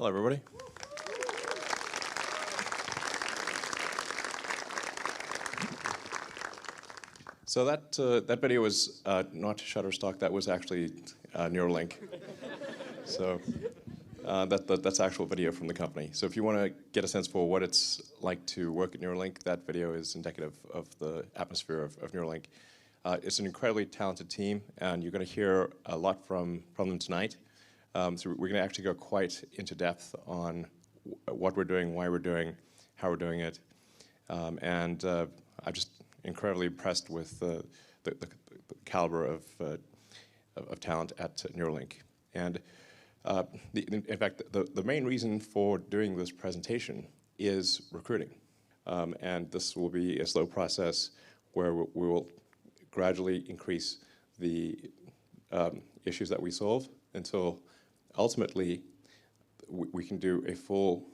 Hello, everybody. So that video was not Shutterstock. That was actually Neuralink. So that's actual video from the company. So if you want to get a sense for what it's like to work at Neuralink, that video is indicative of the atmosphere of Neuralink. It's an incredibly talented team, and you're going to hear a lot from them tonight. So we're going to actually go quite into depth on what we're doing, why we're doing, how we're doing it, and I'm just incredibly impressed with the caliber of talent at Neuralink. And in fact, the main reason for doing this presentation is recruiting. And this will be a slow process where we will gradually increase the issues that we solve until ultimately we can do a full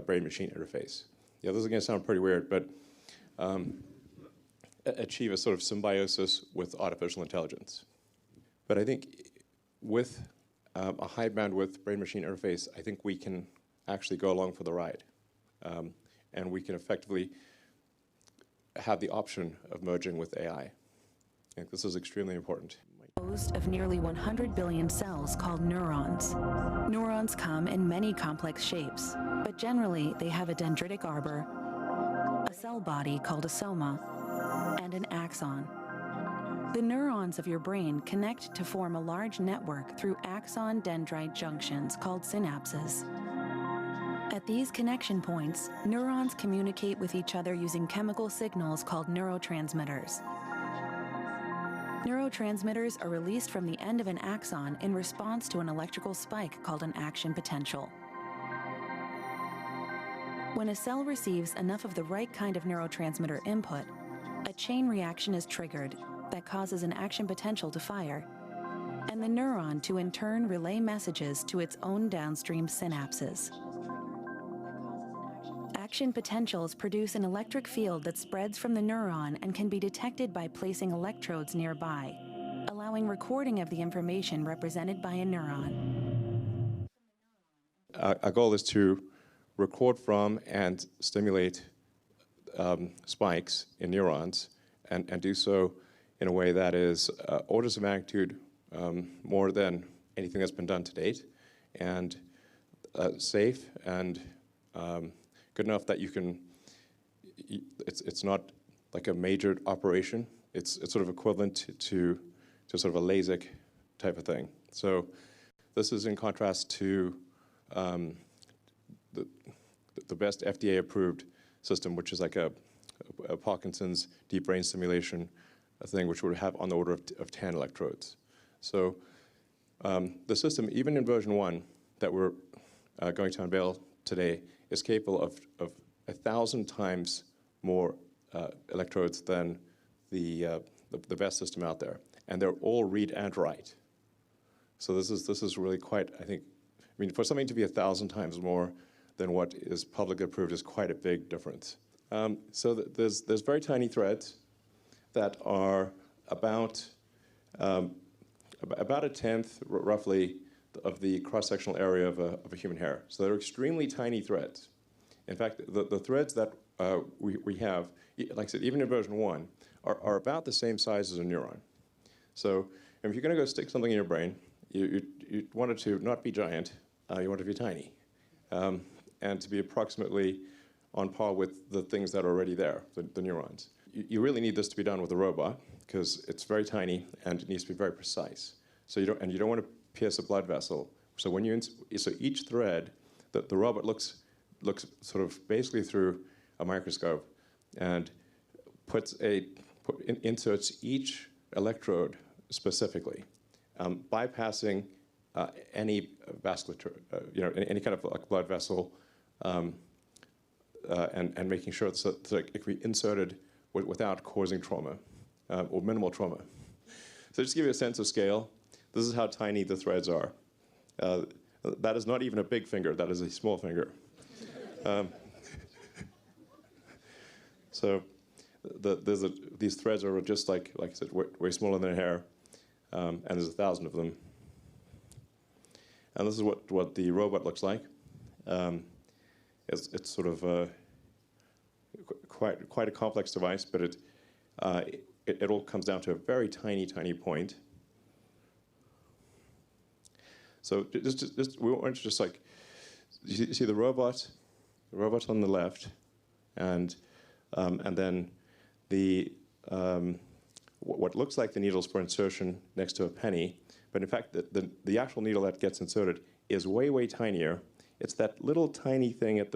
brain-machine interface. Yeah, this is going to sound pretty weird, but achieve a sort of symbiosis with artificial intelligence. But I think with a high bandwidth brain-machine interface, I think we can actually go along for the ride. And we can effectively have the option of merging with AI. I think this is extremely important. Composed of nearly 100 billion cells called neurons. Neurons come in many complex shapes, but generally they have a dendritic arbor, a cell body called a soma, and an axon. The neurons of your brain connect to form a large network through axon-dendrite junctions called synapses. At these connection points, neurons communicate with each other using chemical signals called neurotransmitters. Neurotransmitters are released from the end of an axon in response to an electrical spike called an action potential. When a cell receives enough of the right kind of neurotransmitter input, a chain reaction is triggered that causes an action potential to fire, and the neuron to in turn relay messages to its own downstream synapses. Action potentials produce an electric field that spreads from the neuron and can be detected by placing electrodes nearby, allowing recording of the information represented by a neuron. Our goal is to record from and stimulate spikes in neurons and do so in a way that is orders of magnitude more than anything that's been done to date, and safe and good enough that you can, it's not like a major operation. It's sort of equivalent to sort of a LASIK type of thing. So this is in contrast to the best FDA-approved system, which is like a Parkinson's deep brain stimulation thing, which would have on the order of 10 electrodes. So the system, even in version 1 that we're going to unveil today, is capable of 1,000 times more electrodes than the best system out there, and they're all read and write. So this is really quite, I think, I mean, for something to be 1,000 times more than what is publicly approved is quite a big difference. So there's very tiny threads that are about a tenth, roughly, of the cross-sectional area of a human hair. So they're extremely tiny threads. In fact, the threads that we have, like I said, even in version 1, are about the same size as a neuron. So if you're going to go stick something in your brain, you want it to not be giant, you want it to be tiny, and to be approximately on par with the things that are already there, the neurons. You really need this to be done with a robot, because it's very tiny and it needs to be very precise. So you don't want to pierce a blood vessel. So when so each thread, the robot looks sort of basically through a microscope and inserts each electrode specifically, bypassing any vasculature, any kind of like blood vessel, and making sure that it can be inserted without causing trauma or minimal trauma. So just to give you a sense of scale, this is how tiny the threads are. That is not even a big finger, that is a small finger. So these threads are just like I said, way smaller than a hair, and there's 1,000 of them. And this is what the robot looks like. It's sort of quite a complex device, but it all comes down to a very tiny point. So we want to just like, you see the robot on the left, and then what looks like the needles for insertion next to a penny, but in fact the actual needle that gets inserted is way tinier. It's that little tiny thing at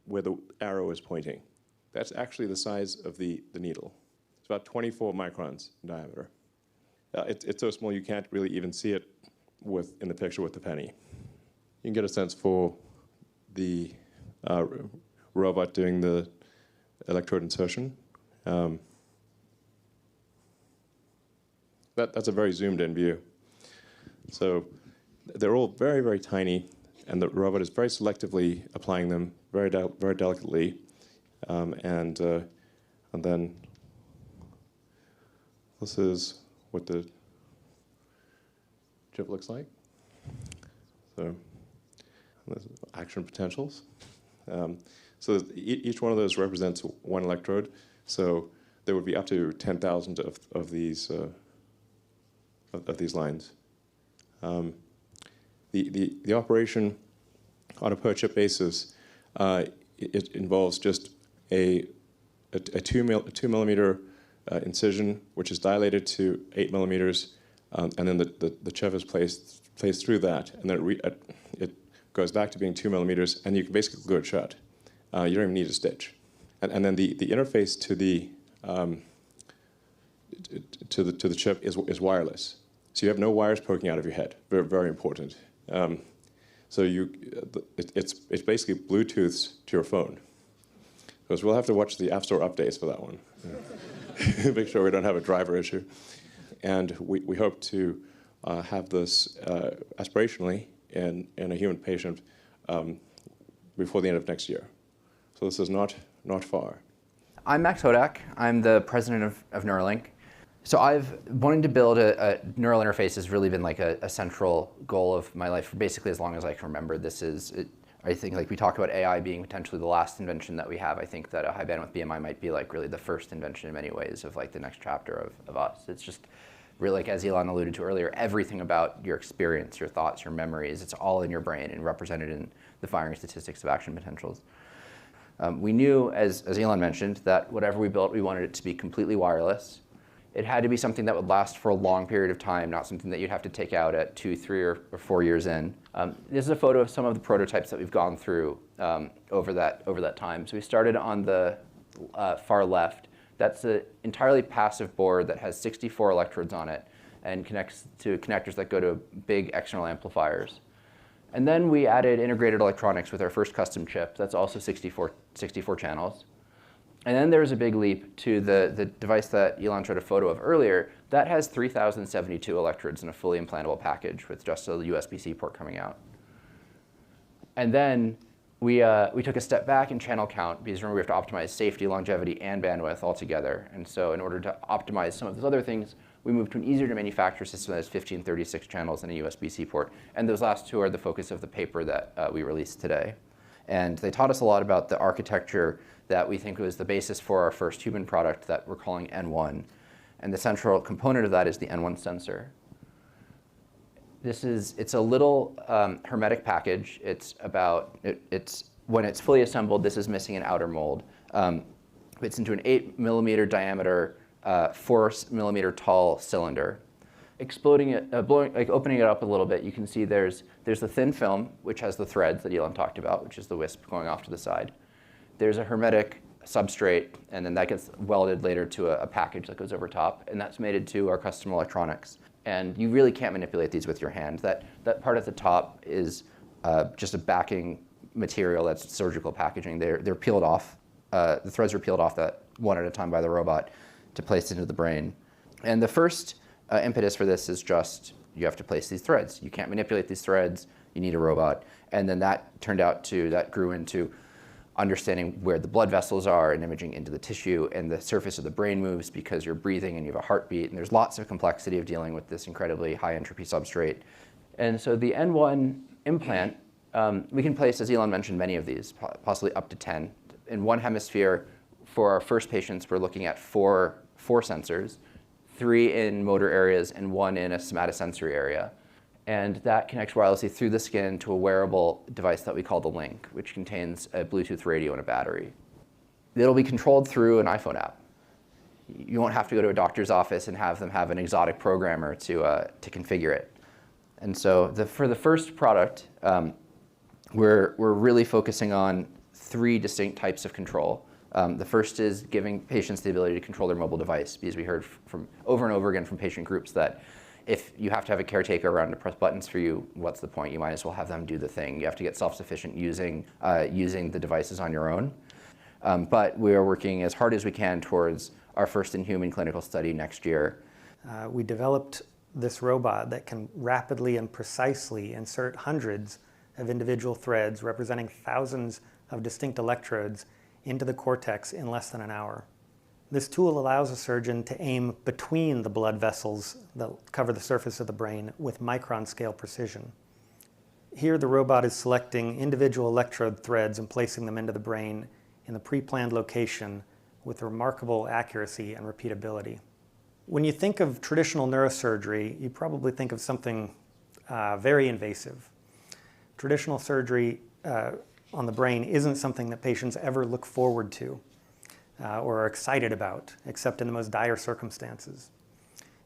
where the arrow is pointing. That's actually the size of the needle. It's about 24 microns in diameter. It's so small you can't really even see it in the picture with the penny. You can get a sense for the robot doing the electrode insertion. That's a very zoomed in view. So they're all very tiny, and the robot is very selectively applying them very delicately. And then this is what the chip looks like. So action potentials. So each one of those represents one electrode. So there would be up to 10,000 of these lines. The operation on a per chip basis, it involves just a 2 millimeter incision, which is dilated to 8 millimeters, and then the chip is placed through that, and then it goes back to being 2 millimeters, and you can basically glue it shut. You don't even need a stitch. And then the interface to the chip is wireless. So you have no wires poking out of your head. Very important. So it's basically Bluetooths to your phone. Because we'll have to watch the App Store updates for that one. Make sure we don't have a driver issue. And we hope to have this aspirationally in a human patient before the end of next year. So this is not far. I'm Max Hodak. I'm the president of Neuralink. So I've wanted to build a neural interface has really been like a central goal of my life for basically as long as I can remember. I think like we talk about AI being potentially the last invention that we have. I think that a high bandwidth BMI might be like really the first invention in many ways of like the next chapter of us. It's just really like, as Elon alluded to earlier, everything about your experience, your thoughts, your memories, it's all in your brain and represented in the firing statistics of action potentials. We knew, as Elon mentioned, that whatever we built, we wanted it to be completely wireless. It had to be something that would last for a long period of time, not something that you'd have to take out at 2, 3, or 4 years in. This is a photo of some of the prototypes that we've gone through over that time. So we started on the far left. That's an entirely passive board that has 64 electrodes on it and connects to connectors that go to big external amplifiers. And then we added integrated electronics with our first custom chip. That's also 64 channels. And then there was a big leap to the device that Elon showed a photo of earlier. That has 3,072 electrodes in a fully implantable package with just a USB-C port coming out. And then we took a step back in channel count because remember we have to optimize safety, longevity, and bandwidth all together. And so in order to optimize some of those other things, we moved to an easier to manufacture system that has 1536 channels and a USB-C port. And those last two are the focus of the paper that we released today. And they taught us a lot about the architecture that we think was the basis for our first human product that we're calling N1. And the central component of that is the N1 sensor. It's a little hermetic package. When it's fully assembled, this is missing an outer mold. It's into an 8 millimeter diameter, 4 millimeter tall cylinder. Opening it up a little bit, you can see there's the thin film, which has the threads that Elon talked about, which is the wisp going off to the side. There's a hermetic substrate, and then that gets welded later to a package that goes over top, and that's mated to our custom electronics. And you really can't manipulate these with your hand. That part at the top is just a backing material that's surgical packaging. They're peeled off. The threads are peeled off that one at a time by the robot to place into the brain. And the first impetus for this is just you have to place these threads. You can't manipulate these threads. You need a robot. And then that grew into understanding where the blood vessels are and imaging into the tissue, and the surface of the brain moves because you're breathing and you have a heartbeat, and there's lots of complexity of dealing with this incredibly high entropy substrate. And so the N1 implant We can place, as Elon mentioned, many of these, possibly up to 10. In one hemisphere, for our first patients, we're looking at four sensors, 3 in motor areas and 1 in a somatosensory area. And that connects wirelessly through the skin to a wearable device that we call the Link, which contains a Bluetooth radio and a battery. It'll be controlled through an iPhone app. You won't have to go to a doctor's office and have them have an exotic programmer to configure it. And so for the first product, we're really focusing on 3 distinct types of control. The first is giving patients the ability to control their mobile device, because we heard from over and over again from patient groups that if you have to have a caretaker around to press buttons for you, what's the point? You might as well have them do the thing. You have to get self-sufficient using the devices on your own. But we are working as hard as we can towards our first in-human clinical study next year. We developed this robot that can rapidly and precisely insert hundreds of individual threads representing thousands of distinct electrodes into the cortex in less than an hour. This tool allows a surgeon to aim between the blood vessels that cover the surface of the brain with micron-scale precision. Here, the robot is selecting individual electrode threads and placing them into the brain in the pre-planned location with remarkable accuracy and repeatability. When you think of traditional neurosurgery, you probably think of something very invasive. Traditional surgery on the brain isn't something that patients ever look forward to or are excited about, except in the most dire circumstances.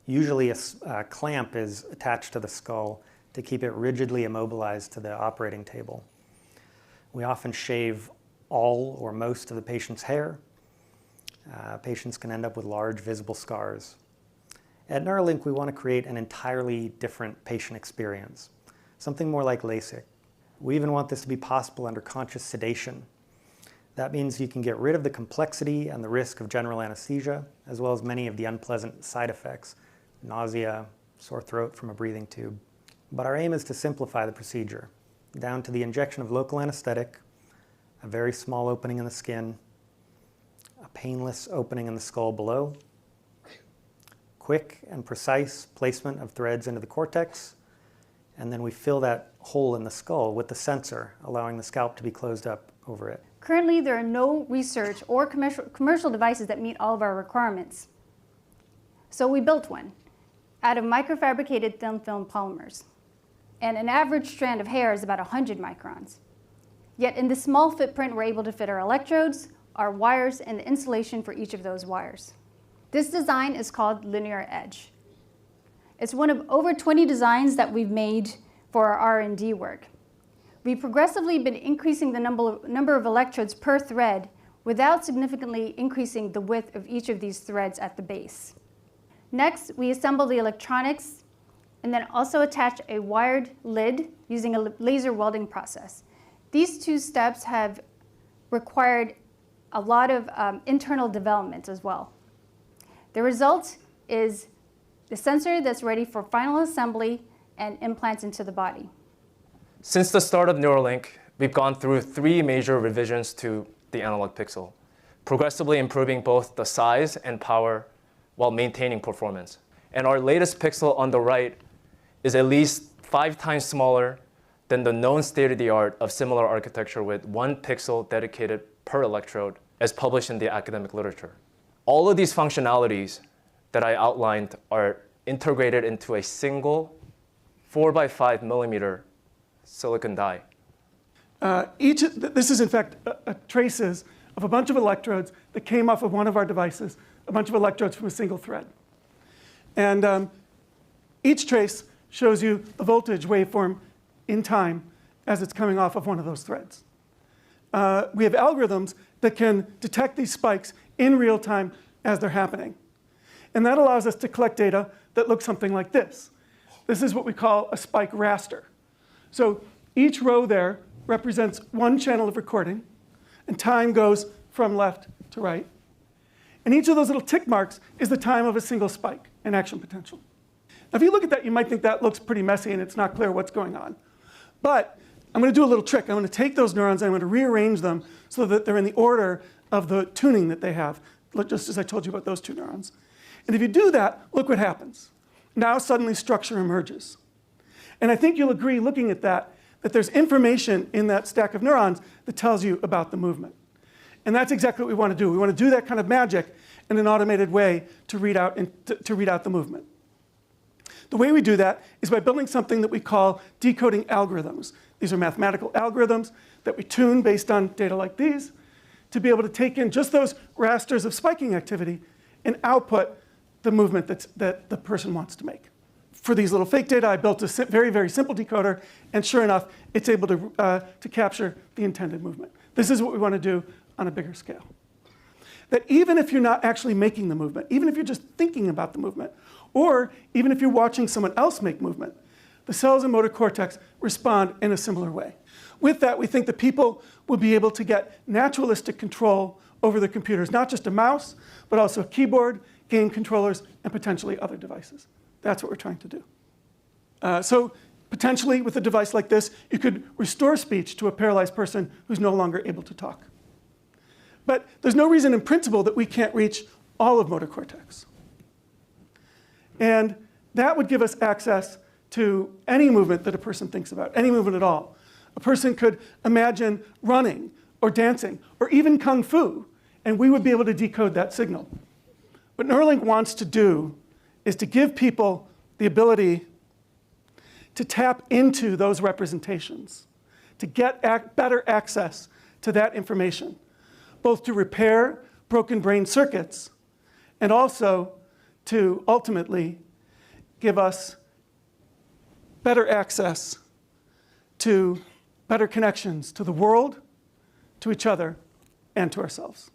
Usually a clamp is attached to the skull to keep it rigidly immobilized to the operating table. We often shave all or most of the patient's hair. Patients can end up with large visible scars. At Neuralink, we want to create an entirely different patient experience, something more like LASIK. We even want this to be possible under conscious sedation. That means you can get rid of the complexity and the risk of general anesthesia, as well as many of the unpleasant side effects, nausea, sore throat from a breathing tube. But our aim is to simplify the procedure, down to the injection of local anesthetic, a very small opening in the skin, a painless opening in the skull below, quick and precise placement of threads into the cortex, and then we fill that hole in the skull with the sensor, allowing the scalp to be closed up over it. Currently, there are no research or commercial devices that meet all of our requirements. So we built one out of microfabricated thin film polymers. And an average strand of hair is about 100 microns. Yet in this small footprint, we're able to fit our electrodes, our wires, and the insulation for each of those wires. This design is called Linear Edge. It's one of over 20 designs that we've made for our R&D work. We've progressively been increasing the number of electrodes per thread without significantly increasing the width of each of these threads at the base. Next, we assemble the electronics and then also attach a wired lid using a laser welding process. These 2 steps have required a lot of internal development as well. The result is the sensor that's ready for final assembly and implants into the body. Since the start of Neuralink, we've gone through 3 major revisions to the analog pixel, progressively improving both the size and power while maintaining performance. And our latest pixel on the right is at least 5 times smaller than the known state-of-the-art of similar architecture with 1 pixel dedicated per electrode, as published in the academic literature. All of these functionalities that I outlined are integrated into a single 4x5 millimeter silicon die. This is in fact traces of a bunch of electrodes that came off of one of our devices, a bunch of electrodes from a single thread. And each trace shows you the voltage waveform in time as it's coming off of one of those threads. We have algorithms that can detect these spikes in real time as they're happening. And that allows us to collect data that looks something like this. This is what we call a spike raster. So each row there represents 1 channel of recording, and time goes from left to right. And each of those little tick marks is the time of a single spike in action potential. Now, if you look at that, you might think that looks pretty messy and it's not clear what's going on. But I'm going to do a little trick. I'm going to take those neurons and I'm going to rearrange them so that they're in the order of the tuning that they have, just as I told you about those 2 neurons. And if you do that, look what happens. Now suddenly structure emerges. And I think you'll agree, looking at that that there's information in that stack of neurons that tells you about the movement. And that's exactly what we want to do. We want to do that kind of magic in an automated way to read out the movement. The way we do that is by building something that we call decoding algorithms. These are mathematical algorithms that we tune based on data like these to be able to take in just those rasters of spiking activity and output the movement that the person wants to make. For these little fake data, I built a very, very simple decoder, and sure enough, it's able to capture the intended movement. This is what we want to do on a bigger scale. That even if you're not actually making the movement, even if you're just thinking about the movement, or even if you're watching someone else make movement, the cells in motor cortex respond in a similar way. With that, we think that people will be able to get naturalistic control over the computers, not just a mouse, but also a keyboard, game controllers, and potentially other devices. That's what we're trying to do. So potentially, with a device like this, you could restore speech to a paralyzed person who's no longer able to talk. But there's no reason in principle that we can't reach all of motor cortex. And that would give us access to any movement that a person thinks about, any movement at all. A person could imagine running or dancing or even kung fu, and we would be able to decode that signal. What Neuralink wants to do is to give people the ability to tap into those representations, to get better access to that information, both to repair broken brain circuits and also to ultimately give us better access to better connections to the world, to each other, and to ourselves.